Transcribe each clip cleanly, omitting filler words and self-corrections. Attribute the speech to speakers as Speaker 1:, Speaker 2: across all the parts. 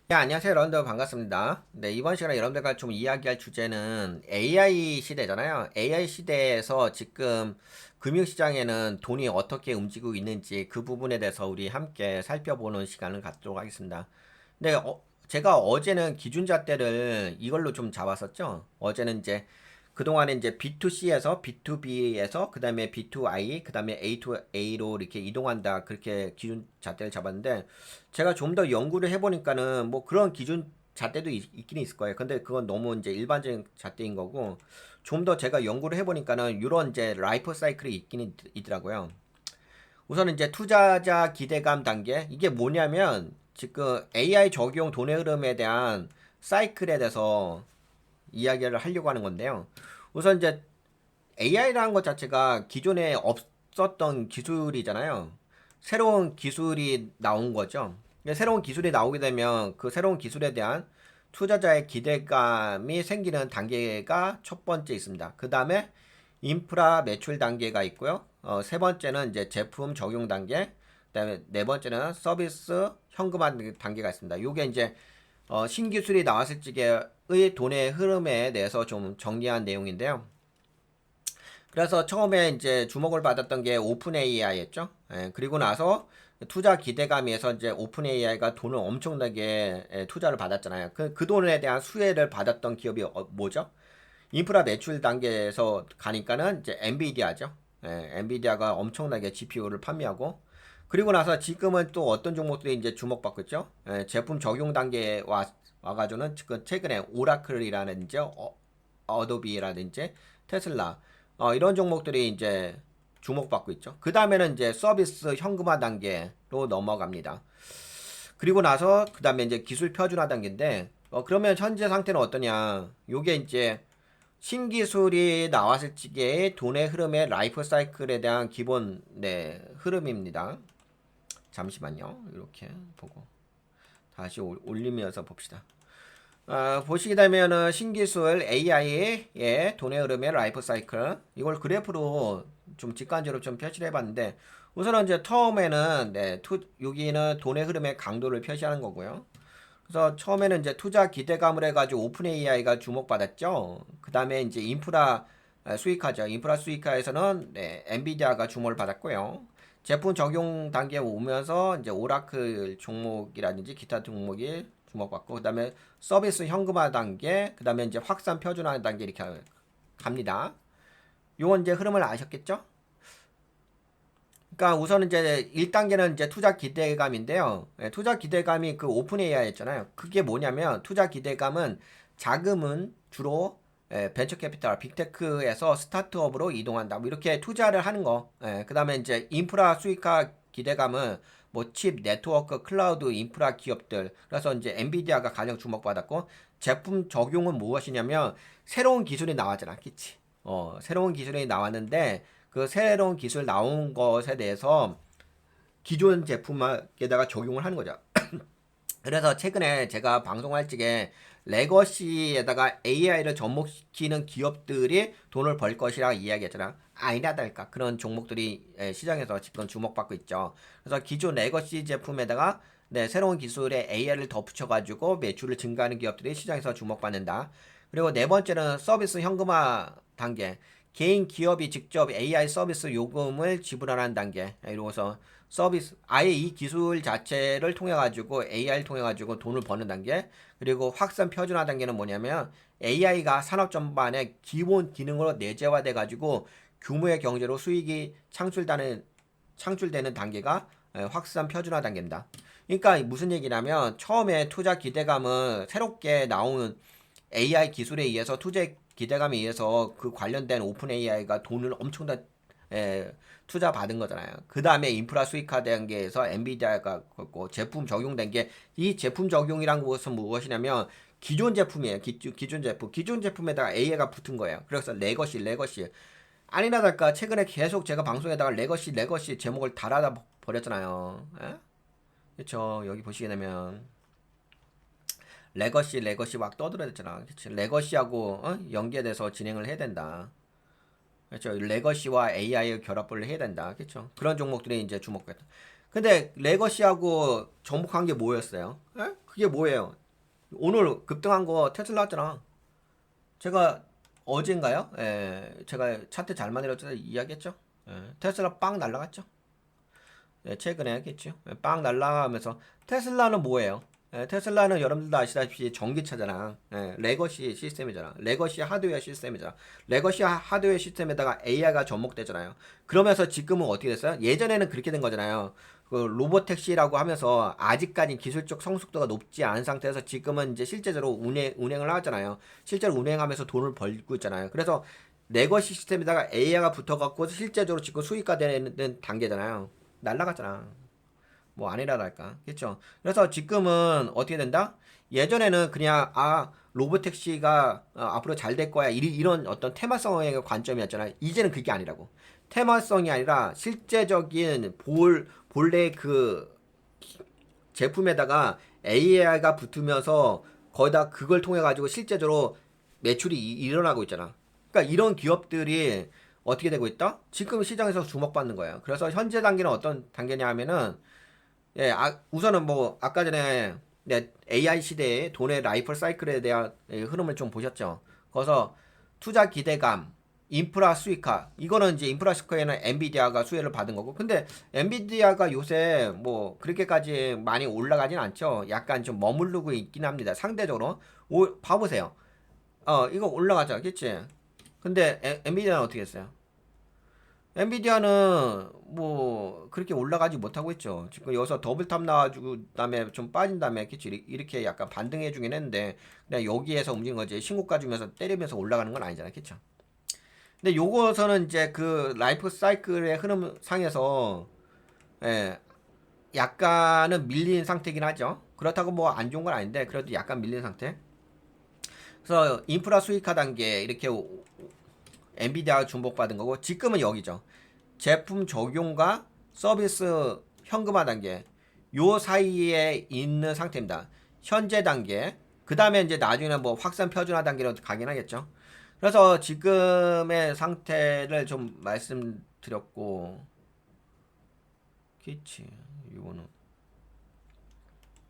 Speaker 1: 네, 안녕하세요. 여러분들 반갑습니다. 네, 이번 시간에 여러분들과 좀 이야기할 주제는 AI 시대잖아요. AI 시대에서 지금 금융시장에는 돈이 어떻게 움직이고 있는지 그 부분에 대해서 우리 함께 살펴보는 시간을 갖도록 하겠습니다. 네, 제가 어제는 기준잣대를 이걸로 좀 잡았었죠. 어제는 이제 그동안에 이제 B2C에서 B2B에서 그다음에 B2I 그다음에 A2A로 이렇게 이동한다 그렇게 기준 잣대를 잡았는데 제가 좀 더 연구를 해보니까는 뭐 그런 기준 잣대도 있긴 있을 거예요. 근데 그건 너무 이제 일반적인 잣대인 거고 좀 더 제가 연구를 해보니까는 이런 이제 라이프 사이클이 있긴 있더라고요. 우선 이제 투자자 기대감 단계 이게 뭐냐면 지금 AI 적용 돈의 흐름에 대한 사이클에 대해서 이야기를 하려고 하는 건데요. 우선 이제 AI라는 것 자체가 기존에 없었던 기술이잖아요. 새로운 기술이 나온 거죠. 새로운 기술이 나오게 되면 그 새로운 기술에 대한 투자자의 기대감이 생기는 단계가 첫 번째 있습니다. 그 다음에 인프라 매출 단계가 있고요. 세 번째는 이제 제품 적용 단계, 그다음에 네 번째는 서비스 현금화 단계가 있습니다. 요게 이제 신기술이 나왔을 적의 돈의 흐름에 대해서 좀 정리한 내용인데요. 그래서 처음에 이제 주목을 받았던 게 오픈 AI였죠. 예, 그리고 나서 투자 기대감에서 이제 오픈 AI가 돈을 엄청나게 투자를 받았잖아요. 그 돈에 대한 수혜를 받았던 기업이 뭐죠? 인프라 매출 단계에서 가니까는 이제 엔비디아죠. 예, 엔비디아가 엄청나게 GPU를 판매하고 그리고 나서 지금은 또 어떤 종목들이 이제 주목받고 있죠. 예, 제품 적용 단계에 와가지고는 최근에 오라클이라든지 어도비라든지 테슬라 이런 종목들이 이제 주목받고 있죠. 그 다음에는 이제 서비스 현금화 단계로 넘어갑니다. 그리고 나서 그 다음에 이제 기술 표준화 단계인데 그러면 현재 상태는 어떠냐? 요게 이제 신기술이 나왔을 적의 돈의 흐름의 라이프 사이클에 대한 기본 네, 흐름입니다. 잠시만요. 이렇게 보고 다시 올리면서 봅시다. 보시게 되면은 신기술 AI의 돈의 흐름의 라이프 사이클 이걸 그래프로 좀 직관적으로 좀 표시를 해봤는데 우선은 이제 처음에는 네, 여기는 돈의 흐름의 강도를 표시하는 거고요. 그래서 처음에는 이제 투자 기대감을 해가지고 오픈 AI가 주목받았죠. 그 다음에 이제 인프라 수익화죠. 인프라 수익화에서는 네, 엔비디아가 주목을 받았고요. 제품 적용 단계에 오면서 이제 오라클 종목이라든지 기타 종목이 주목받고 그다음에 서비스 현금화 단계, 그다음에 이제 확산 표준화 단계 이렇게 갑니다. 요건 이제 흐름을 아셨겠죠? 그러니까 우선 이제 1단계는 이제 투자 기대감인데요. 예, 투자 기대감이 그 오픈 AI였잖아요. 그게 뭐냐면 투자 기대감은 자금은 주로 벤처 캐피탈, 빅테크에서 스타트업으로 이동한다. 뭐 이렇게 투자를 하는 거. 그다음에 이제 인프라 수익화 기대감은 뭐 칩, 네트워크, 클라우드 인프라 기업들. 그래서 이제 엔비디아가 가장 주목받았고 제품 적용은 무엇이냐면 새로운 기술이 나왔잖아. 그치? 새로운 기술이 나왔는데 그 새로운 기술 나온 것에 대해서 기존 제품에다가 적용을 하는 거죠. 그래서 최근에 제가 방송할 적에 레거시에다가 AI를 접목시키는 기업들이 돈을 벌 것이라 이야기했잖아. 아니나 다를까 그런 종목들이 시장에서 지금 주목받고 있죠. 그래서 기존 레거시 제품에다가 네, 새로운 기술에 AI를 덧붙여가지고 매출을 증가하는 기업들이 시장에서 주목받는다. 그리고 네 번째는 서비스 현금화 단계. 개인 기업이 직접 AI 서비스 요금을 지불하는 단계. 이러고서 서비스 아예 이 기술 자체를 통해 가지고 AI를 통해 가지고 돈을 버는 단계. 그리고 확산 표준화 단계는 뭐냐면 AI가 산업 전반의 기본 기능으로 내재화돼 가지고 규모의 경제로 수익이 창출되는 단계가 확산 표준화 단계입니다. 그러니까 무슨 얘기냐면 처음에 투자 기대감은 새롭게 나온 AI 기술에 의해서 투자 기대감에 의해서 그 관련된 오픈 AI가 돈을 엄청나게 투자 받은 거잖아요. 그 다음에 인프라 수익화 단계에서 엔비디아가 고 제품 적용된 게 이 제품 적용이란 것은 무엇이냐면 기존 제품이에요. 기존 제품에다가 AI가 붙은 거예요. 그래서 레거시. 아니나 다를까 최근에 계속 제가 방송에다가 레거시 제목을 달아다 버렸잖아요. 에? 그렇죠. 여기 보시게 되면 레거시 막 떠들어댔잖아. 그치? 레거시하고 연계돼서 진행을 해야 된다. 그렇죠. 레거시와 AI의 결합을 해야 된다. 그렇죠. 그런 종목들이 이제 주목했다. 근데 레거시하고 접목한 게 뭐였어요? 에? 그게 뭐예요? 오늘 급등한 거 테슬라 왔잖아. 제가 어젠가요? 제가 차트 잘 만들었다 이야기했죠. 테슬라 빵 날라갔죠. 최근에 했겠죠. 빵 날라가면서 테슬라는 뭐예요? 테슬라는 여러분들도 아시다시피 전기차잖아. 레거시 시스템이잖아. 레거시 하드웨어 시스템이잖아. 레거시 하드웨어 시스템에다가 AI가 접목되잖아요. 그러면서 지금은 어떻게 됐어요? 예전에는 그렇게 된 거잖아요. 그 로보택시라고 하면서 아직까지 기술적 성숙도가 높지 않은 상태에서 지금은 이제 실제적으로 운행을 하잖아요. 실제로 운행하면서 돈을 벌고 있잖아요. 그래서 레거시 시스템에다가 AI가 붙어갖고 실제적으로 지금 수익화 되는 단계잖아요. 날라갔잖아. 뭐 아니라랄까. 그렇죠? 그래서 지금은 어떻게 된다? 예전에는 그냥 로보택시가 앞으로 잘 될 거야. 이런 어떤 테마성의 관점이었잖아. 이제는 그게 아니라고. 테마성이 아니라 실제적인 본래 그 제품에다가 AI가 붙으면서 거기다 그걸 통해 가지고 실제적으로 매출이 일어나고 있잖아. 그러니까 이런 기업들이 어떻게 되고 있다? 지금 시장에서 주목받는 거예요. 그래서 현재 단계는 어떤 단계냐 하면은 우선은 뭐 아까 전에 AI 시대의 돈의 라이프 사이클에 대한 흐름을 좀 보셨죠. 거기서 투자 기대감, 인프라 수익화. 이거는 이제 인프라 수익화에는 엔비디아가 수혜를 받은 거고. 근데 엔비디아가 요새 뭐 그렇게까지 많이 올라가진 않죠. 약간 좀 머무르고 있긴 합니다. 상대적으로. 봐보세요. 이거 올라가죠. 그치? 근데 엔비디아는 어떻게 했어요? 엔비디아는 뭐 그렇게 올라가지 못하고 있죠. 지금 여기서 더블탑 나와주고 그다음에 좀 빠진 다음에 그치 이렇게 약간 반등해 주긴 했는데 그냥 여기에서 움직이는 거지. 신고가 주면서 때리면서 올라가는 건 아니잖아. 그쵸? 근데 요거서는 이제 그 라이프 사이클의 흐름 상에서 예, 약간은 밀린 상태긴 하죠. 그렇다고 뭐 안 좋은 건 아닌데 그래도 약간 밀린 상태. 그래서 인프라 수익화 단계 이렇게 엔비디아가 중복받은 거고 지금은 여기죠. 제품 적용과 서비스 현금화 단계 요 사이에 있는 상태입니다. 현재 단계 그 다음에 이제 나중에는 뭐 확산 표준화 단계로 가긴 하겠죠. 그래서 지금의 상태를 좀 말씀드렸고 그치 이거는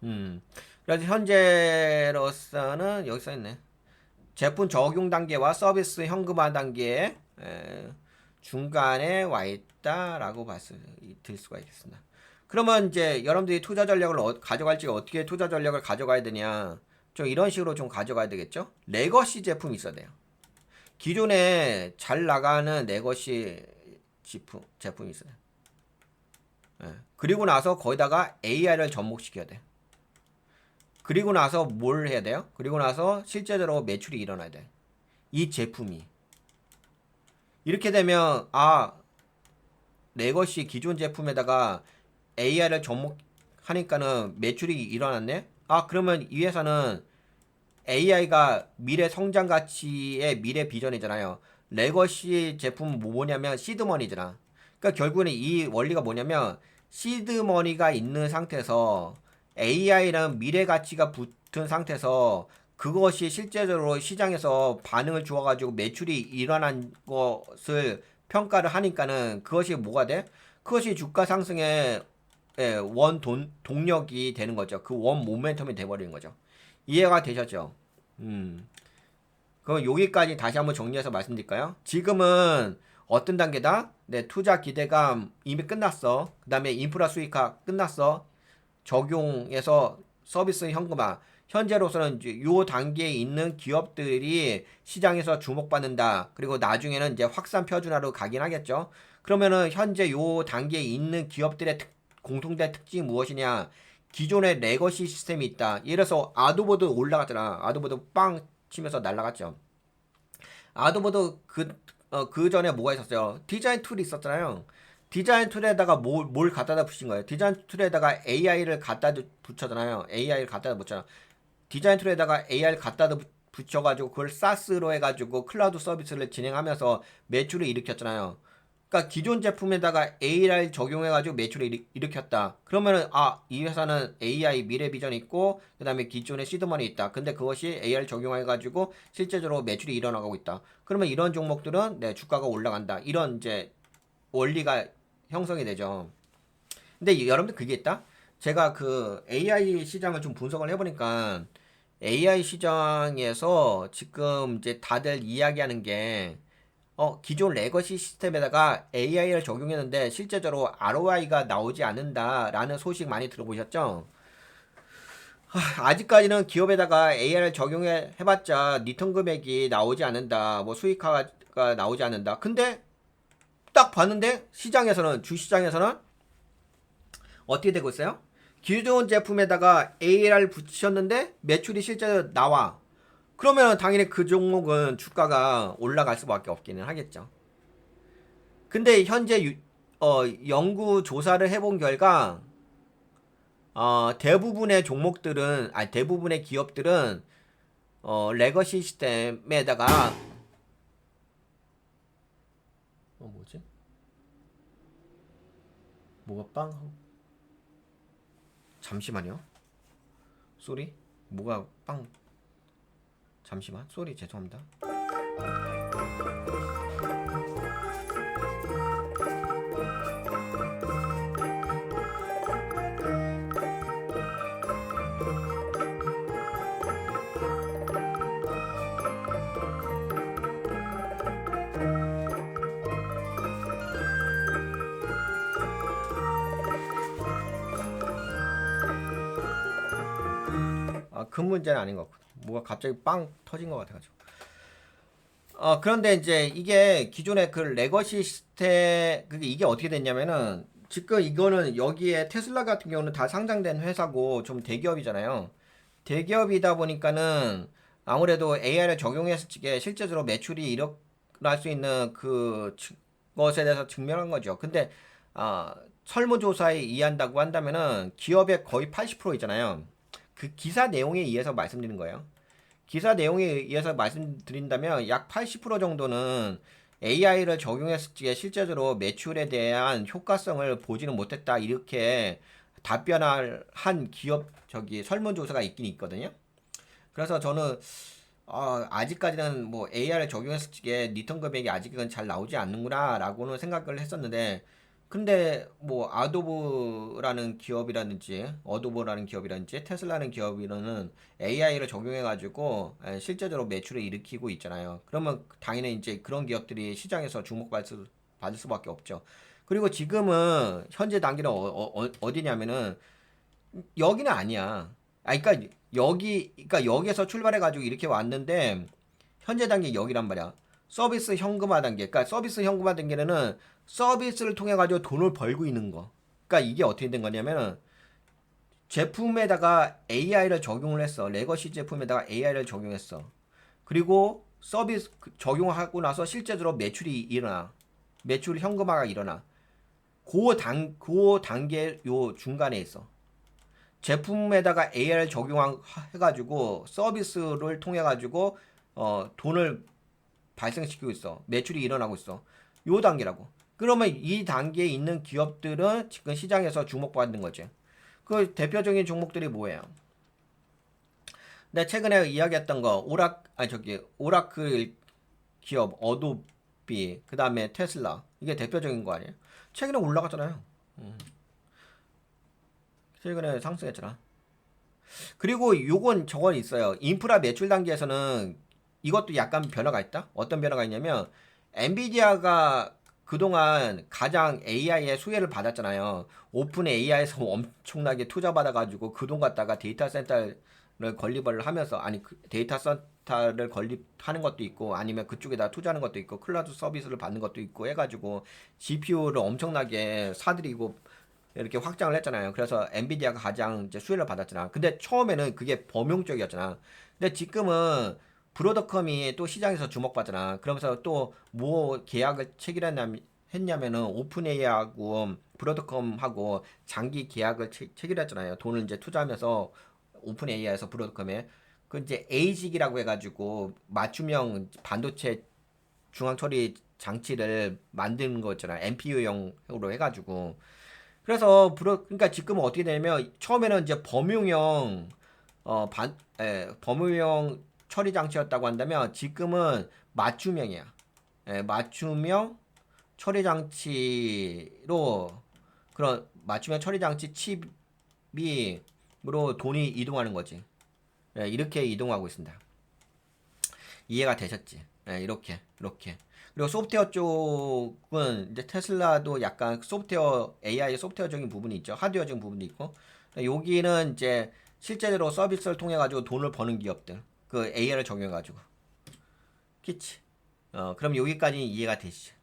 Speaker 1: 음 그래서 현재로서는 여기 써있네. 제품 적용 단계와 서비스 현금화 단계에 중간에 와 있다라고 들 수가 있겠습니다. 그러면 이제 여러분들이 투자 전략을 가져갈지 어떻게 투자 전략을 가져가야 되냐? 좀 이런 식으로 좀 가져가야 되겠죠? 레거시 제품이 있어야 돼요. 기존에 잘 나가는 레거시 제품이 있어요. 그리고 나서 거기다가 AI를 접목시켜야 돼. 그리고 나서 뭘 해야 돼요? 그리고 나서 실제적으로 매출이 일어나야 돼. 이 제품이. 이렇게 되면 레거시 기존 제품에다가 AI를 접목하니까는 매출이 일어났네? 그러면 이 회사는 AI가 미래 성장 가치의 미래 비전이잖아요. 레거시 제품은 뭐냐면 시드머니잖아. 그러니까 결국에는 이 원리가 뭐냐면 시드머니가 있는 상태에서 AI랑 미래 가치가 붙은 상태에서 그것이 실제적으로 시장에서 반응을 주어가지고 매출이 일어난 것을 평가를 하니까는 그것이 뭐가 돼? 그것이 주가 상승의 동력이 되는 거죠. 그 원 모멘텀이 돼버리는 거죠. 이해가 되셨죠? 음. 그럼 여기까지 다시 한번 정리해서 말씀드릴까요? 지금은 어떤 단계다? 네, 투자 기대감 이미 끝났어. 그 다음에 인프라 수익화 끝났어. 적용해서 서비스 현금화. 현재로서는 이제 요 단계에 있는 기업들이 시장에서 주목받는다. 그리고 나중에는 이제 확산 표준화로 가긴 하겠죠. 그러면은 현재 요 단계에 있는 기업들의 공통된 특징이 무엇이냐? 기존의 레거시 시스템이 있다. 예를 들어서 아도보드 올라갔잖아. 아도보드 빵 치면서 날라갔죠. 아도보드 그 전에 뭐가 있었어요? 디자인 툴이 있었잖아요. 디자인 툴에다가 뭘 갖다다 붙인 거예요? 디자인 툴에다가 AI를 갖다 붙였잖아요. AI를 갖다 붙였잖아. 디자인 툴에다가 AI를 갖다 붙여가지고 그걸 사스로 해가지고 클라우드 서비스를 진행하면서 매출을 일으켰잖아요. 그러니까 기존 제품에다가 AI 적용해가지고 매출을 일으켰다. 그러면은 이 회사는 AI 미래 비전이 있고 그다음에 기존에 시드머니 있다. 근데 그것이 AI 적용해가지고 실제적으로 매출이 일어나고 있다. 그러면 이런 종목들은 주가가 올라간다. 이런 이제 원리가 형성이 되죠. 근데 여러분들 그게 있다? 제가 그 AI 시장을 좀 분석을 해보니까 AI 시장에서 지금 이제 다들 이야기하는 게 기존 레거시 시스템에다가 AI를 적용했는데 실제적으로 ROI가 나오지 않는다라는 소식 많이 들어보셨죠? 아직까지는 기업에다가 AI를 적용해 해봤자 리턴 금액이 나오지 않는다, 뭐 수익화가 나오지 않는다. 근데 딱 봤는데 시장에서는 주시장에서는 어떻게 되고 있어요? 기존 제품에다가 AI를 붙이셨는데 매출이 실제로 나와. 그러면 당연히 그 종목은 주가가 올라갈 수밖에 없기는 하겠죠. 근데 현재 연구 조사를 해본 결과 대부분의 종목들은 아니 대부분의 기업들은 레거시 시스템에다가 뭐지? 뭐가 빵? 잠시만요. 쏘리? 뭐가 빵? 잠시만. 쏘리 죄송합니다. 그 문제는 아닌 것 같고 뭐가 갑자기 빵 터진 것 같아가지고. 그런데 이제 이게 기존의 그 레거시 시스템 그게 이게 어떻게 됐냐면은 지금 이거는 여기에 테슬라 같은 경우는 다 상장된 회사고 좀 대기업이잖아요. 대기업이다 보니까는 아무래도 AI를 적용했을 적에 실제적으로 매출이 일어날 수 있는 것에 대해서 증명한 거죠. 근데 설문조사에 의한다고 한다면은 기업의 거의 80% 있잖아요. 그 기사 내용에 의해서 말씀드리는 거예요. 기사 내용에 의해서 말씀드린다면 약 80% 정도는 AI를 적용했을 때 실제적으로 매출에 대한 효과성을 보지는 못했다 이렇게 답변을 한 기업 저기 설문조사가 있긴 있거든요. 그래서 저는 아직까지는 뭐 AI를 적용했을 적에 리턴 금액이 아직은 잘 나오지 않는구나라고는 생각을 했었는데 근데 뭐 아도브라는 기업이라든지 어도브라는 기업이라든지 테슬라는 기업이라는 AI를 적용해 가지고 실제적으로 매출을 일으키고 있잖아요. 그러면 당연히 이제 그런 기업들이 시장에서 받을 수밖에 없죠. 그리고 지금은 현재 단계는 어디냐면은 여기는 아니야. 그러니까 그러니까 여기에서 출발해가지고 이렇게 왔는데 현재 단계 여기란 말이야. 서비스 현금화 단계. 그러니까 서비스 현금화 단계는 서비스를 통해 가지고 돈을 벌고 있는 거. 그러니까 이게 어떻게 된 거냐면은 제품에다가 AI를 적용을 했어. 레거시 제품에다가 AI를 적용했어. 그리고 서비스 적용하고 나서 실제적으로 매출이 일어나. 매출 현금화가 일어나. 그 단계 요 중간에 있어. 제품에다가 AI를 적용해가지고 서비스를 통해가지고 돈을 발생시키고 있어. 매출이 일어나고 있어. 요 단계라고. 그러면 이 단계에 있는 기업들은 지금 시장에서 주목받는 거지. 그 대표적인 종목들이 뭐예요? 내가 최근에 이야기했던 거 오라클 기업 어도비 그 다음에 테슬라 이게 대표적인 거 아니에요? 최근에 올라갔잖아요. 최근에 상승했잖아. 그리고 요건 저건 있어요. 인프라 매출 단계에서는 이것도 약간 변화가 있다. 어떤 변화가 있냐면 엔비디아가 그동안 가장 AI의 수혜를 받았잖아요. 오픈 AI에서 엄청나게 투자 받아가지고 그 돈 갖다가 데이터 센터를 건립을 하면서 아니 데이터 센터를 건립하는 것도 있고 아니면 그쪽에다 투자하는 것도 있고 클라우드 서비스를 받는 것도 있고 해가지고 GPU를 엄청나게 사들이고 이렇게 확장을 했잖아요. 그래서 엔비디아가 가장 이제 수혜를 받았잖아. 근데 처음에는 그게 범용적이었잖아. 근데 지금은 브로드컴이 또 시장에서 주목받잖아. 그러면서 또 뭐 계약을 체결했냐면은 오픈 AI하고 브로드컴하고 장기 계약을 체결했잖아요. 돈을 이제 투자하면서 오픈 AI에서 브로드컴에 그 이제 에이직이라고 해가지고 맞춤형 반도체 중앙 처리 장치를 만드는 거 있잖아. NPU용으로 해가지고 그래서 그러니까 지금은 어떻게 되냐면 처음에는 이제 범용형 처리 장치였다고 한다면 지금은 맞춤형이야. 맞춤형 처리 장치로 그런 맞춤형 처리 장치 칩이로 돈이 이동하는 거지. 예, 이렇게 이동하고 있습니다. 이해가 되셨지? 예, 이렇게. 그리고 소프트웨어 쪽은 이제 테슬라도 약간 소프트웨어 AI 소프트웨어적인 부분이 있죠. 하드웨어적인 부분도 있고. 여기는 이제 실제로 서비스를 통해 가지고 돈을 버는 기업들 그 AI를 적용해 가지고 그치? 그럼 여기까지 이해가 되시죠?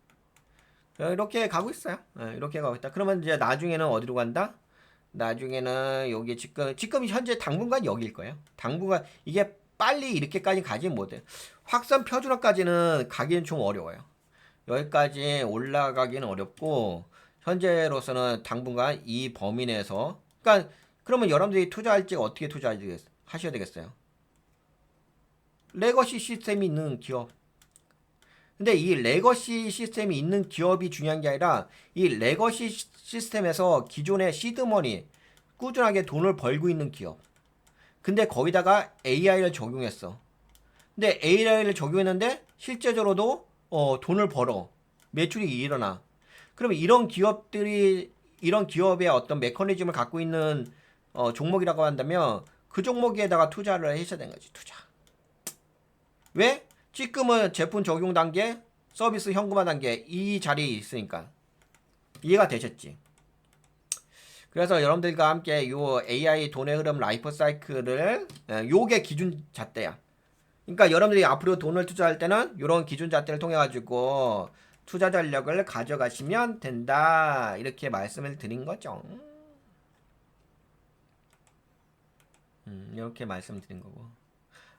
Speaker 1: 이렇게 가고 있어요. 이렇게 가고 있다. 그러면 이제 나중에는 어디로 간다? 나중에는 여기 지금 현재 당분간 여기일 거예요. 당분간 이게 빨리 이렇게까지 가진 못해. 확산 표준화까지는 가기는 좀 어려워요. 여기까지 올라가기는 어렵고 현재로서는 당분간 이 범위 내에서 그러니까 그러면 여러분들이 투자할지 어떻게 하셔야 되겠어요? 레거시 시스템이 있는 기업. 근데 이 레거시 시스템이 있는 기업이 중요한 게 아니라 이 레거시 시스템에서 기존의 시드머니 꾸준하게 돈을 벌고 있는 기업. 근데 거기다가 AI를 적용했어. 근데 AI를 적용했는데 실제적으로도 돈을 벌어. 매출이 일어나. 그러면 이런 기업의 어떤 메커니즘을 갖고 있는 종목이라고 한다면 그 종목에다가 투자를 하셔야 되는 거지. 투자. 왜? 지금은 제품 적용 단계, 서비스 현금화 단계 이 자리에 있으니까. 이해가 되셨지? 그래서 여러분들과 함께 요 AI 돈의 흐름 라이프 사이클을 요게 기준 잣대야. 그러니까 여러분들이 앞으로 돈을 투자할 때는 이런 기준 잣대를 통해 가지고 투자 전략을 가져가시면 된다. 이렇게 말씀을 드린 거죠. 이렇게 말씀드린 거고.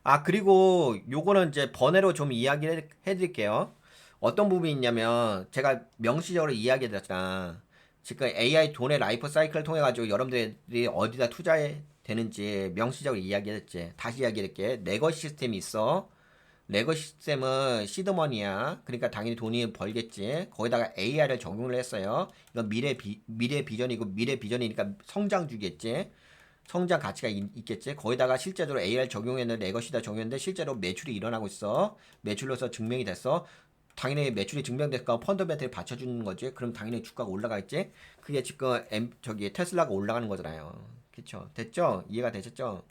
Speaker 1: 아, 그리고 요거는 이제 번외로 좀 이야기를 해드릴게요. 어떤 부분이 있냐면 제가 명시적으로 이야기해 드렸잖아. 지금 AI 돈의 라이프 사이클을 통해 가지고 여러분들이 어디다 투자해 되는지 명시적으로 이야기했지. 다시 이야기할게. 레거시 시스템이 있어. 레거시 시스템은 시드머니야. 그러니까 당연히 돈이 벌겠지. 거기다가 AI를 적용을 했어요. 이건 미래 비전이고 미래 비전이니까 성장 주겠지. 성장 가치가 있겠지. 거기다가 실제로 AR 적용했는데 레거시다 적용했는데 실제로 매출이 일어나고 있어. 매출로서 증명이 됐어. 당연히 매출이 증명됐으니까 펀더멘트를 받쳐주는 거지. 그럼 당연히 주가가 올라가겠지. 그게 지금 저기 테슬라가 올라가는 거잖아요. 그쵸? 됐죠? 이해가 되셨죠?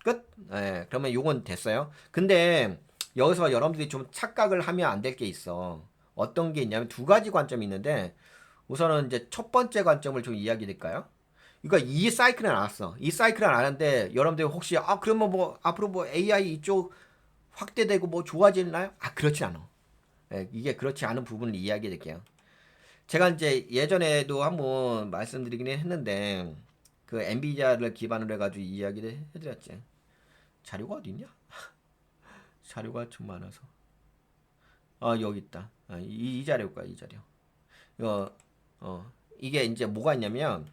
Speaker 1: 끝? 예, 그러면 요건 됐어요. 근데 여기서 여러분들이 좀 착각을 하면 안 될 게 있어. 어떤 게 있냐면 두 가지 관점이 있는데 우선은 이제 첫 번째 관점을 좀 이야기 드릴까요? 그러니까 이 사이클은 알았어. 이 사이클은 아는데 여러분들 혹시 그러면 뭐 앞으로 뭐 AI 이쪽 확대되고 뭐 좋아지나요? 그렇지 않아. 예, 이게 그렇지 않은 부분을 이야기해 드릴게요. 제가 이제 예전에도 한번 말씀드리긴 했는데 그 엔비디아를 기반으로 해가지고 이야기를 해드렸지. 자료가 어디 있냐? 자료가 좀 많아서. 여기 있다. 이 자료일 거야, 이 자료. 이거 이게 이제 뭐가 있냐면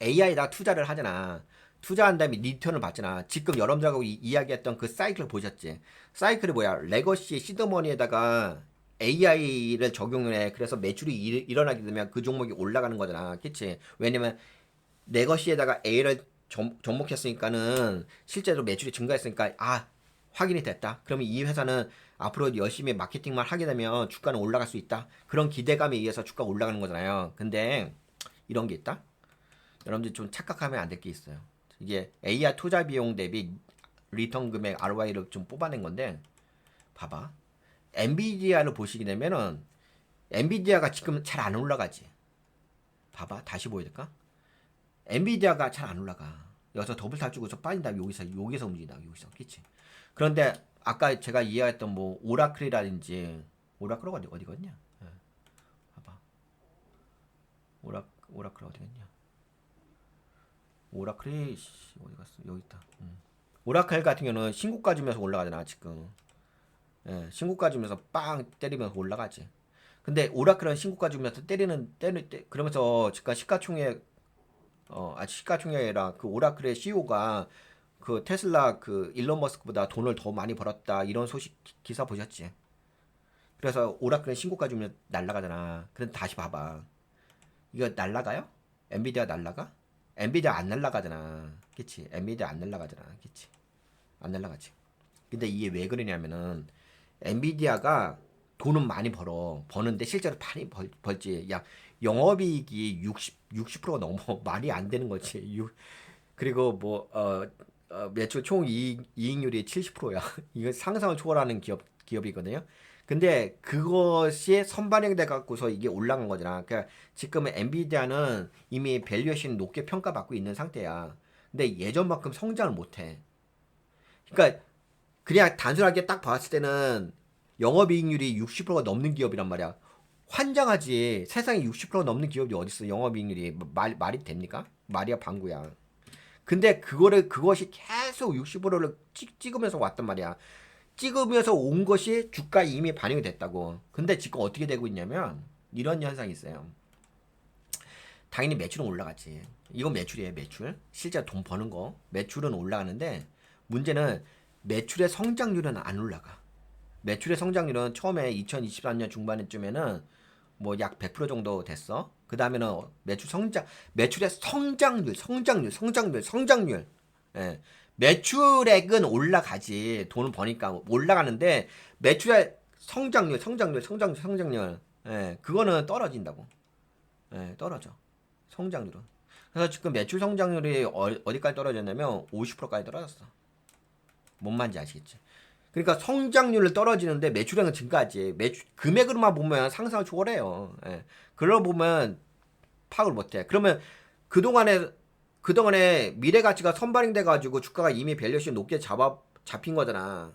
Speaker 1: AI에다 투자를 하잖아. 투자한 다음에 리턴을 받잖아. 지금 여러분들하고 이야기했던 그 사이클을 보셨지? 사이클이 뭐야? 레거시 시드머니에다가 AI를 적용을 해. 그래서 매출이 일어나게 되면 그 종목이 올라가는 거잖아. 그치? 왜냐면 레거시에다가 A를 접목했으니까는 실제로 매출이 증가했으니까 확인이 됐다. 그러면 이 회사는 앞으로 열심히 마케팅만 하게 되면 주가는 올라갈 수 있다. 그런 기대감에 의해서 주가가 올라가는 거잖아요. 근데 이런 게 있다. 여러분들 좀 착각하면 안 될 게 있어요. 이게 AR 투자 비용 대비 리턴 금액 ROI를 좀 뽑아낸 건데 봐봐. 엔비디아를 보시게 되면은 엔비디아가 지금 잘 안 올라가지. 봐봐. 다시 보여줄까? 엔비디아가 잘 안 올라가. 여기서 더블 탈주고서 빠진 다음에 여기서 움직인다. 여기서. 그치? 그런데 아까 제가 이해했던 뭐 오라클이라든지 오라클 어디 갔냐? 봐봐. 오라클 어디 갔냐? 오라클이 어디 갔어? 여기 있다. 오라클 같은 경우는 신고가 주면서 올라가잖아 지금. 예, 신고가 주면서 빵 때리면서 올라가지. 근데 오라클은 신고가 주면서 그러면서 지금 시가총액 시가총액이 아니라 그 오라클의 CEO가 그 테슬라 그 일론 머스크보다 돈을 더 많이 벌었다 이런 소식 기사 보셨지? 그래서 오라클은 신고가 주면 날라가잖아. 그럼 다시 봐봐. 이거 날라가요? 엔비디아 날라가? 엔비디아 안 날라가잖아. 그치? 엔비디아 안 날라가잖아. 그치? 안 날라가지. 근데 이게 왜 그러냐면은 엔비디아가 돈은 많이 버는데 실제로 많이 벌지. 야, 영업이익이 60%가 넘어. 말이 안 되는 거지. 그리고 매출 총 이익률이 70%야. 이거 상상을 초월하는 기업이거든요. 근데 그것이 선반영돼 갖고서 이게 올라간 거잖아. 그러니까 지금 엔비디아는 이미 밸류에이션 높게 평가받고 있는 상태야. 근데 예전만큼 성장을 못 해. 그러니까 그냥 단순하게 딱 봤을 때는 영업이익률이 60%가 넘는 기업이란 말이야. 환장하지. 세상에 60%가 넘는 기업이 어딨어. 영업이익률이 말이 됩니까? 말이야 방구야. 근데 그것이 계속 60%를 찍으면서 왔단 말이야. 찍으면서 온 것이 주가에 이미 반영이 됐다고. 근데 지금 어떻게 되고 있냐면 이런 현상이 있어요. 당연히 매출은 올라갔지. 이건 매출이에요, 매출. 실제 돈 버는 거. 매출은 올라가는데 문제는 매출의 성장률은 안 올라가. 매출의 성장률은 처음에 2023년 중반에쯤에는 뭐 약 100% 정도 됐어. 그 다음에는 매출의 성장률. 예. 매출액은 올라가지. 돈을 버니까 올라가는데 매출의 성장률. 예. 그거는 떨어진다고. 예, 떨어져. 성장률은. 그래서 지금 매출 성장률이 어디까지 떨어졌냐면 50%까지 떨어졌어. 뭔 말인지 아시겠지? 그러니까 성장률은 떨어지는데 매출액은 증가하지. 금액으로만 보면 상상을 초월해요. 예. 그러다 보면 파악을 못해. 그러면 그동안에 미래 가치가 선반영돼 가지고 주가가 이미 밸류에이션 높게 잡힌 거잖아.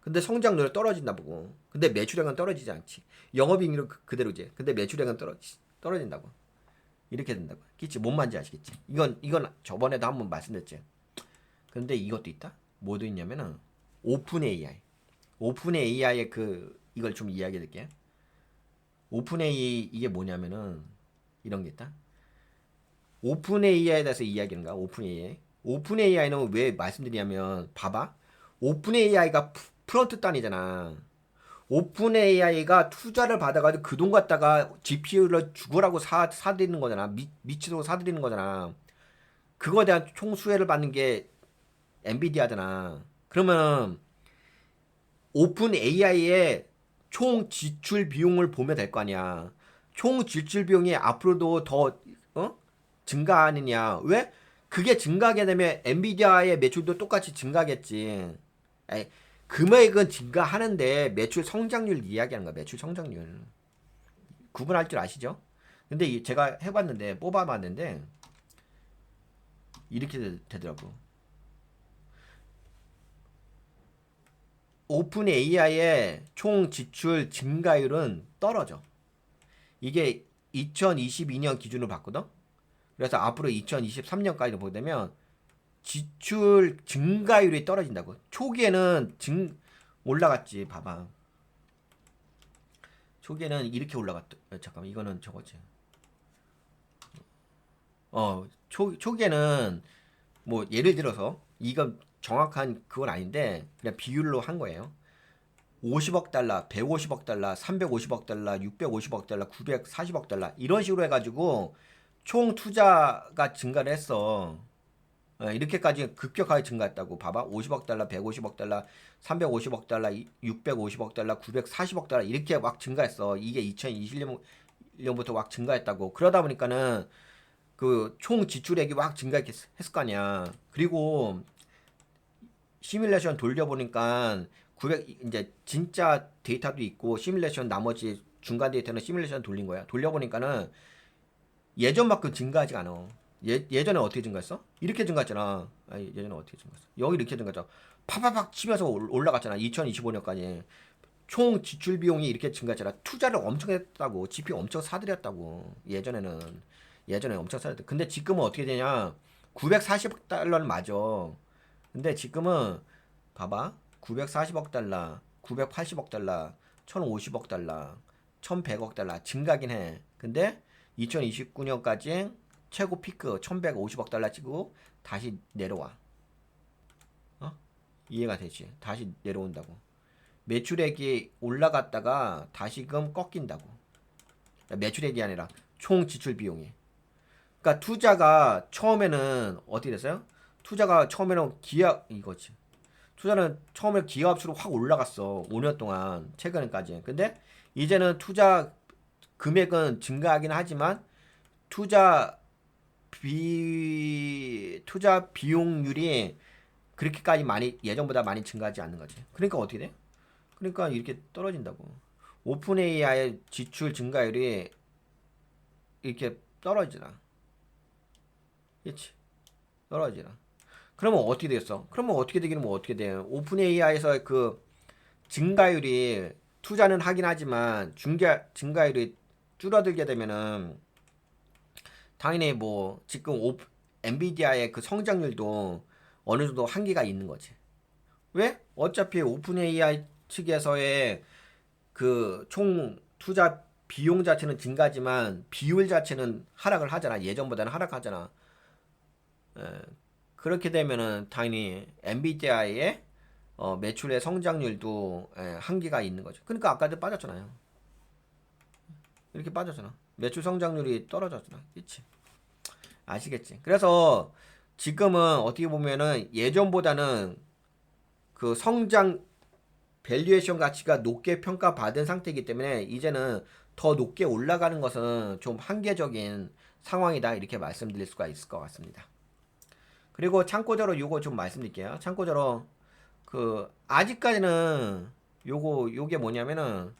Speaker 1: 근데 성장률은 떨어진다 보고. 근데 매출액은 떨어지지 않지. 영업이익률은 그대로지. 근데 매출액은 떨어진다고. 이렇게 된다고. 그치? 뭔 말인지 아시겠지? 이건 저번에도 한번 말씀드렸지. 근데 이것도 있다. 뭐도 있냐면은 오픈 AI의 이걸 좀 이야기해 드릴게요. 오픈 AI 이게 뭐냐면은 이런 게 있다. 오픈 AI에 대해서 이야기하는 거야. 오픈 AI는 왜 말씀드리냐면 봐봐. 오픈 AI가 프론트 단이잖아. 오픈 AI가 투자를 받아가지고 그 돈 갖다가 GPU를 죽으라고 사들이는 거잖아. 미치도록 사들이는 거잖아. 그거에 대한 총수혜를 받는 게 엔비디아잖아. 그러면 오픈 AI의 총 지출 비용을 보면 될 거 아니야. 총 지출 비용이 앞으로도 더 증가하느냐? 왜? 그게 증가하게 되면 엔비디아의 매출도 똑같이 증가하겠지. 에이, 금액은 증가하는데 매출 성장률 이야기하는 거야. 매출 성장률. 구분할 줄 아시죠? 근데 제가 해봤는데 뽑아봤는데 이렇게 되더라고. 오픈 AI의 총 지출 증가율은 떨어져. 이게 2022년 기준으로 봤거든. 그래서 앞으로 2023년까지 보게 되면 지출 증가율이 떨어진다고. 초기에는 올라갔지. 봐봐. 초기에는 이렇게 올라갔다. 잠깐만, 이거는 저거지. 초기에는 뭐 예를 들어서 이건 정확한 그건 아닌데 그냥 비율로 한 거예요. 50억 달러, 150억 달러, 350억 달러, 650억 달러, 940억 달러 이런 식으로 해가지고 총 투자가 증가를 했어. 이렇게까지 급격하게 증가했다고. 봐봐. 50억 달러, 150억 달러, 350억 달러, 650억 달러, 940억 달러 이렇게 막 증가했어. 이게 2021년부터 막 증가했다고. 그러다 보니까는 그 총 지출액이 막 증가했을 거 아니야. 그리고 시뮬레이션 돌려보니까 900 이제 진짜 데이터도 있고 시뮬레이션 나머지 중간 데이터는 시뮬레이션 돌린 거야. 돌려보니까는 예전만큼 증가하지 않아. 예전에 어떻게 증가했어? 이렇게 증가했잖아. 아니, 예전에 어떻게 증가했어? 여기 이렇게 증가했잖아. 파파팍 치면서 올라갔잖아. 2025년까지. 총 지출 비용이 이렇게 증가했잖아. 투자를 엄청 했다고. GPU 엄청 사들였다고. 예전에 엄청 사들였다. 근데 지금은 어떻게 되냐? 940달러는 맞아. 근데 지금은 봐봐. 940억 달러, 980억 달러, 1050억 달러, 1100억 달러 증가긴 해. 근데 2029년까지 최고 피크 1150억 달러 찍고 다시 내려와. 이해가 되지? 다시 내려온다고. 매출액이 올라갔다가 다시금 꺾인다고. 매출액이 아니라 총 지출 비용이. 그러니까 투자가 처음에는 어떻게 됐어요? 투자가 처음에는 이거지. 투자는 처음에 기하업수로 확 올라갔어. 5년 동안 최근까지. 근데 이제는 투자 금액은 증가하긴 하지만 투자 투자 비용률이 그렇게까지 많이 예전보다 많이 증가하지 않는 거지. 그러니까 어떻게 돼? 그러니까 이렇게 떨어진다고. 오픈 AI의 지출 증가율이 이렇게 떨어지나. 그렇지? 떨어지나. 그러면 어떻게 되겠어? 그러면 어떻게 되기는 뭐 어떻게 돼? 오픈 AI에서 그 증가율이 투자는 하긴 하지만 증가율이 줄어들게 되면은 당연히 뭐 지금 엔비디아의 그 성장률도 어느 정도 한계가 있는 거지. 왜? 어차피 오픈 AI 측에서의 그 총 투자 비용 자체는 증가지만 비율 자체는 하락을 하잖아. 예전보다는 하락하잖아. 예, 그렇게 되면은 당연히 엔비디아의 매출의 성장률도 한계가 있는 거죠. 그러니까 아까도 빠졌잖아요. 이렇게 빠졌잖아. 매출 성장률이 떨어졌잖아. 그치? 아시겠지? 그래서 지금은 어떻게 보면은 예전보다는 그 성장 밸류에이션 가치가 높게 평가받은 상태이기 때문에 이제는 더 높게 올라가는 것은 좀 한계적인 상황이다. 이렇게 말씀드릴 수가 있을 것 같습니다. 그리고 참고적으로 요거 좀 말씀드릴게요. 참고적으로 그 아직까지는 요게 뭐냐면은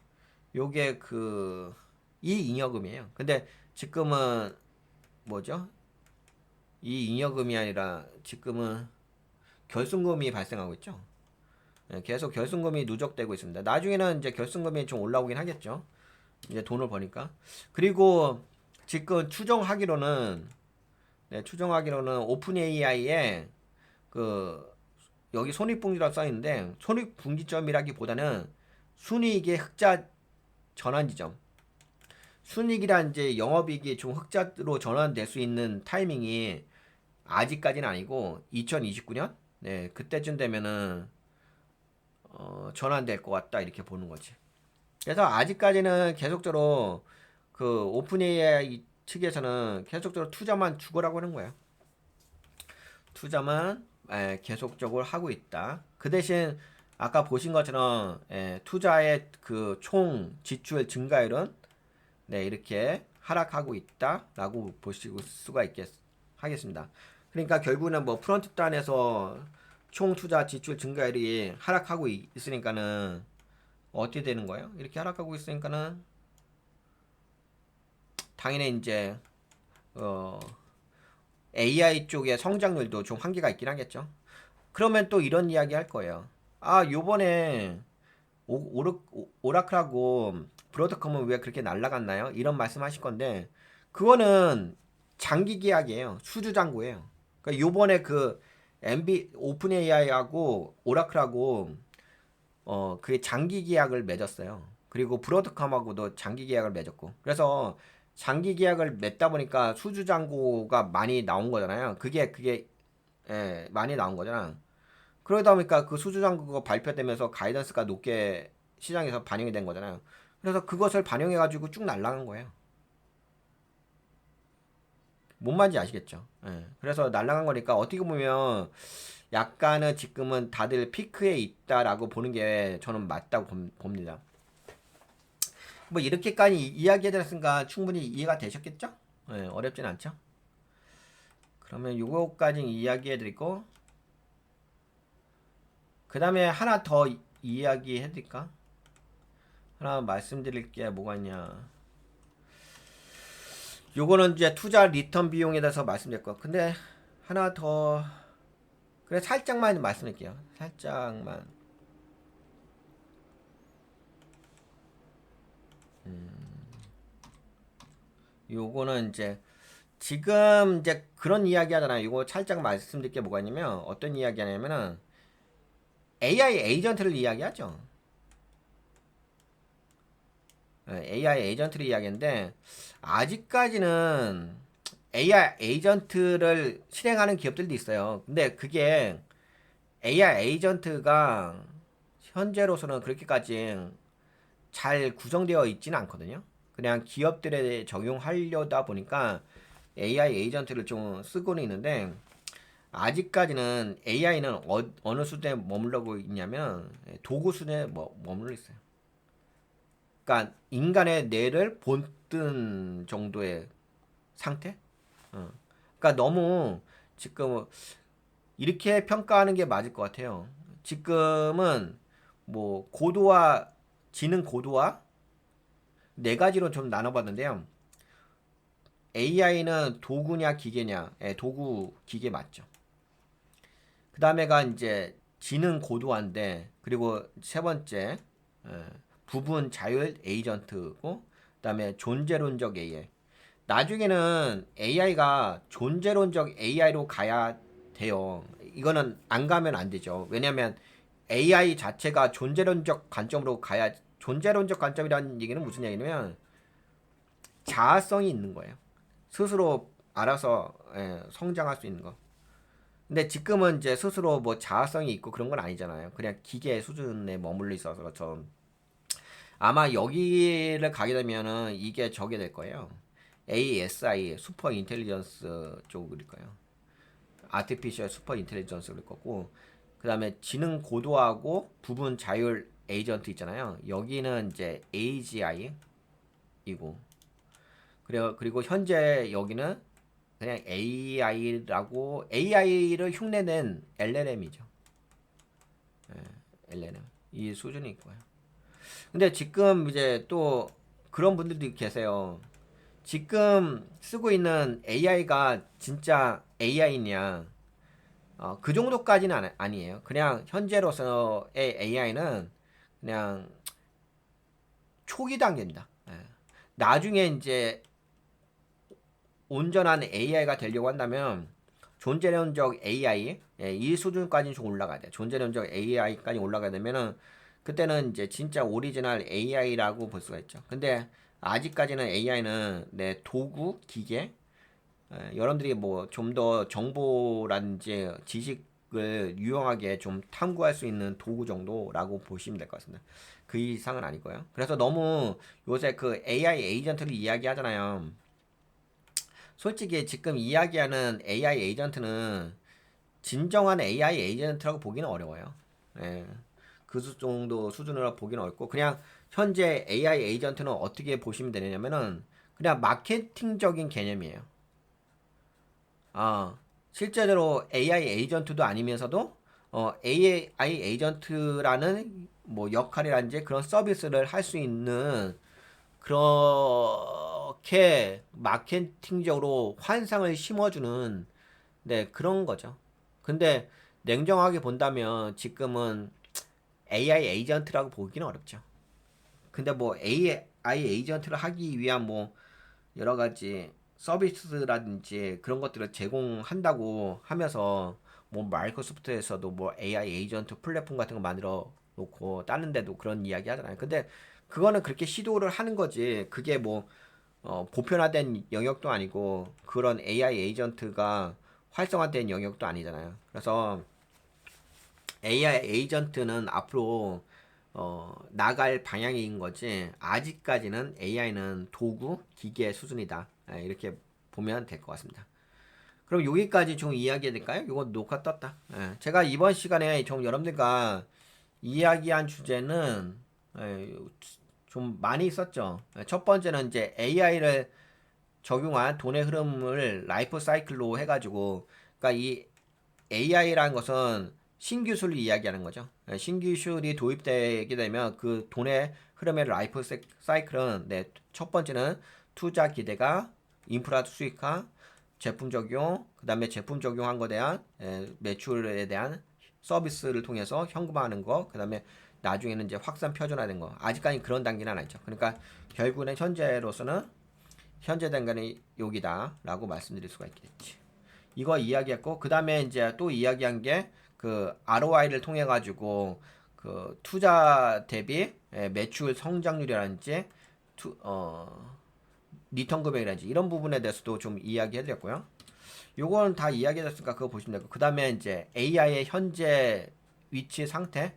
Speaker 1: 요게 그 이잉여금이에요. 근데 지금은 뭐죠? 이잉여금이 아니라 지금은 결승금이 발생하고 있죠. 예, 계속 결승금이 누적되고 있습니다. 나중에는 이제 결승금이 좀 올라오긴 하겠죠. 이제 돈을 버니까. 그리고 지금 추정하기로는 오픈 AI에 그 여기 손익분기라고 써 있는데 손익분기점이라기보다는 순이익의 흑자 전환 지점. 순이익이란 이제 영업이익이 좀 흑자로 전환될 수 있는 타이밍이 아직까지는 아니고 2029년 네 그때쯤 되면은 전환될 것 같다 이렇게 보는 거지. 그래서 아직까지는 계속적으로 그 오픈 AI 측에서는 계속적으로 투자만 죽어라고 하는 거예요. 투자만 계속적으로 하고 있다. 그 대신 아까 보신 것처럼 투자의 그 총 지출 증가율은 네, 이렇게 하락하고 있다라고 보실 수가 하겠습니다. 그러니까 결국은 뭐 프론트 단에서 총 투자 지출 증가율이 하락하고 있으니까는 어떻게 되는 거예요? 이렇게 하락하고 있으니까는 당연히 이제 어 AI 쪽의 성장률도 좀 한계가 있긴 하겠죠. 그러면 또 이런 이야기 할 거예요. 아, 요번에 오라클하고 브로드컴은 왜 그렇게 날라갔나요? 이런 말씀 하실 건데 그거는 장기 계약이에요. 수주 잔고예요. 그러니까 요번에 그 오픈 AI하고 오라클하고 그게 장기 계약을 맺었어요. 그리고 브로드컴하고도 장기 계약을 맺었고. 그래서 장기 계약을 맺다 보니까 수주 잔고가 많이 나온 거잖아요. 그게 많이 나온 거잖아. 그러다 보니까 그 수주 잔고가 발표되면서 가이던스가 높게 시장에서 반영이 된 거잖아요. 그래서 그것을 반영해 가지고 쭉 날아간 거예요. 뭔 말인지 아시겠죠? 예. 그래서 날아간 거니까 어떻게 보면 약간은 지금은 다들 피크에 있다라고 보는 게 저는 맞다고 봅니다. 뭐 이렇게까지 이야기해 드렸으니까 충분히 이해가 되셨겠죠? 예, 어렵진 않죠? 그러면 요거까지 이야기해 드리고 그 다음에 하나 더 이야기해 드릴까? 하나 말씀드릴 게 뭐가 있냐? 요거는 이제 투자 리턴 비용에 대해서 말씀드릴 거. 근데 하나 더 그래 살짝만 말씀드릴게요. 살짝만. 요거는 이제 지금 이제 그런 이야기 하잖아요. 이거 살짝 말씀드릴 게 뭐가 있냐면 어떤 이야기 하냐면은 AI 에이전트를 이야기하죠. AI 에이전트를 이야기하는데 아직까지는 AI 에이전트를 실행하는 기업들도 있어요. 근데 그게 AI 에이전트가 현재로서는 그렇게까지 잘 구성되어 있지는 않거든요. 그냥 기업들에 적용하려다 보니까 AI 에이전트를 좀 쓰고는 있는데 아직까지는 AI는 어느 수준에 머물러고 있냐면 도구 수준에 머물러 있어요. 그러니까 인간의 뇌를 본뜬 정도의 상태? 그러니까 너무 지금 이렇게 평가하는 게 맞을 것 같아요. 지금은 뭐 고도화, 지능 고도화 네 가지로 좀 나눠봤는데요. AI는 도구냐 기계냐? 도구 기계 맞죠. 그 다음에가 이제 지능 고도화인데, 그리고 세 번째 부분 자율 에이전트고, 그 다음에 존재론적 AI. 나중에는 AI가 존재론적 AI로 가야 돼요. 이거는 안 가면 안 되죠. 왜냐면 AI 자체가 존재론적 관점으로 가야, 존재론적 관점이라는 얘기는 무슨 얘기냐면 자아성이 있는 거예요. 스스로 알아서 성장할 수 있는 거. 근데 지금은 이제 스스로 뭐 자아성이 있고 그런 건 아니잖아요. 그냥 기계 수준에 머물러 있어서 전 아마 여기를 가게 되면은 이게 저게 될 거예요. ASI 슈퍼 인텔리전스 쪽일 거예요. 아티피셜 슈퍼 인텔리전스일 거고, 그 다음에 지능 고도하고 부분 자율 에이전트 있잖아요. 여기는 이제 AGI이고, 그리고 현재 여기는 그냥 AI라고, AI를 흉내낸 LLM이죠. LLM 이 수준이 있고요. 근데 지금 이제 또 그런 분들도 계세요. 지금 쓰고 있는 AI가 진짜 AI냐? 그 정도까지는 아니에요. 그냥 현재로서의 AI는 그냥 초기 단계입니다. 나중에 이제 온전한 AI가 되려고 한다면 존재론적 AI 이 수준까지는 좀 올라가야 돼요. 존재론적 AI까지 올라가야 되면은 그때는 이제 진짜 오리지널 AI라고 볼 수가 있죠. 근데 아직까지는 AI는 내 도구, 기계, 여러분들이 뭐 좀 더 정보라든지 지식을 유용하게 좀 탐구할 수 있는 도구 정도라고 보시면 될 것 같습니다. 그 이상은 아니고요. 그래서 너무 요새 그 AI 에이전트를 이야기하잖아요. 솔직히 지금 이야기하는 AI 에이전트는 진정한 AI 에이전트라고 보기는 어려워요. 예. 그 정도 수준으로 보기는 어렵고, 그냥 현재 AI 에이전트는 어떻게 보시면 되냐면은 그냥 마케팅적인 개념이에요. 실제로 AI 에이전트도 아니면서도 AI 에이전트라는 뭐 역할이라든지 그런 서비스를 할 수 있는, 그렇게 마케팅적으로 환상을 심어주는 네 그런 거죠. 근데 냉정하게 본다면 지금은 AI 에이전트라고 보기는 어렵죠. 근데 뭐 AI 에이전트를 하기 위한 뭐 여러 가지 서비스라든지 그런 것들을 제공한다고 하면서 뭐 마이크로소프트에서도 뭐 AI 에이전트 플랫폼 같은 거 만들어 놓고 다른 데도 그런 이야기 하잖아요. 근데 그거는 그렇게 시도를 하는 거지. 그게 뭐 보편화된 영역도 아니고 그런 AI 에이전트가 활성화된 영역도 아니잖아요. 그래서 AI 에이전트는 앞으로 나갈 방향인 거지. 아직까지는 AI는 도구, 기계 수준이다. 이렇게 보면 될 것 같습니다. 그럼 여기까지 좀 이야기해 드릴까요? 이거 녹화 떴다. 제가 이번 시간에 좀 여러분들과 이야기한 주제는 좀 많이 있었죠. 첫 번째는 이제 AI를 적용한 돈의 흐름을 라이프 사이클로 해가지고, 그러니까 이 AI라는 것은 신기술을 이야기하는 거죠. 신기술이 도입되게 되면 그 돈의 흐름의 라이프 사이클은 첫 번째는 투자 기대가, 인프라 수익화, 제품 적용, 그 다음에 제품 적용한 것에 대한 매출에 대한 서비스를 통해서 현금화하는 거, 그 다음에 나중에는 이제 확산 표준화된 거. 아직까지 그런 단계는 아니죠. 그러니까 결국은 현재로서는 현재 단계는 여기다라고 말씀드릴 수가 있겠지. 이거 이야기했고, 그 다음에 이제 또 이야기한 게 그 ROI를 통해 가지고 그 투자 대비 매출 성장률이라든지 리턴 금액이라든지 이런 부분에 대해서도 좀 이야기해드렸고요. 요건 다 이야기해줬으니까 그거 보시면 되고, 그 다음에 이제 AI의 현재 위치 상태,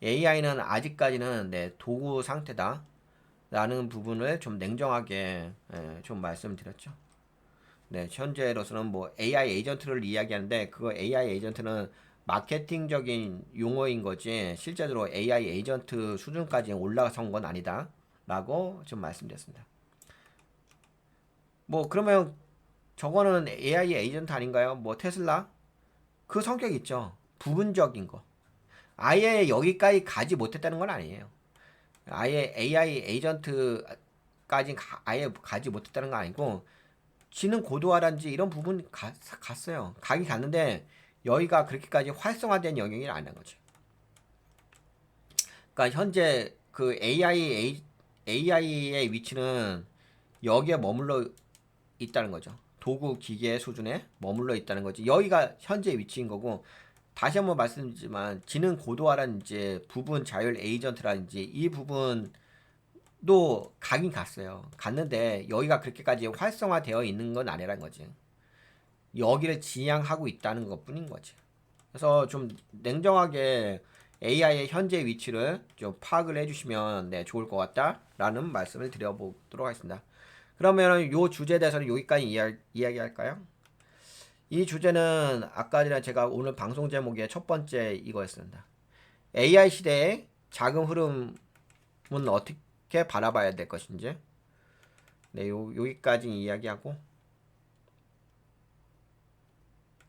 Speaker 1: AI는 아직까지는 도구 상태다 라는 부분을 좀 냉정하게 좀 말씀드렸죠. 현재로서는 뭐 AI 에이전트를 이야기하는데, 그거 AI 에이전트는 마케팅적인 용어인 거지 실제로 AI 에이전트 수준까지 올라선 건 아니다. 라고 좀 말씀드렸습니다. 뭐 그러면 저거는 AI 에이전트 아닌가요? 뭐 테슬라? 그 성격 있죠. 부분적인 거. 아예 여기까지 가지 못했다는 건 아니에요. 아예 AI 에이전트까지 아예 가지 못했다는 건 아니고 지능 고도화라든지 이런 부분 갔어요. 가긴 갔는데 여기가 그렇게까지 활성화된 영역이 아닌 거죠. 그러니까 현재 그 AI의 위치는 여기에 머물러 있다는 거죠. 도구 기계 수준에 머물러 있다는 거지. 여기가 현재 위치인 거고 다시 한번 말씀드리지만 지능 고도화라든지 부분 자율 에이전트라든지 이 부분도 가긴 갔어요. 갔는데 여기가 그렇게까지 활성화되어 있는 건 아니라는 거지. 여기를 지향하고 있다는 것뿐인 거지. 그래서 좀 냉정하게 AI의 현재 위치를 좀 파악을 해주시면 네, 좋을 것 같다라는 말씀을 드려보도록 하겠습니다. 그러면 요 주제에 대해서는 여기까지 이야기할까요? 이 주제는 아까 전에 제가 오늘 방송 제목의 첫 번째 이거였습니다. AI 시대의 자금 흐름은 어떻게 바라봐야 될 것인지. 네, 여기까지 이야기하고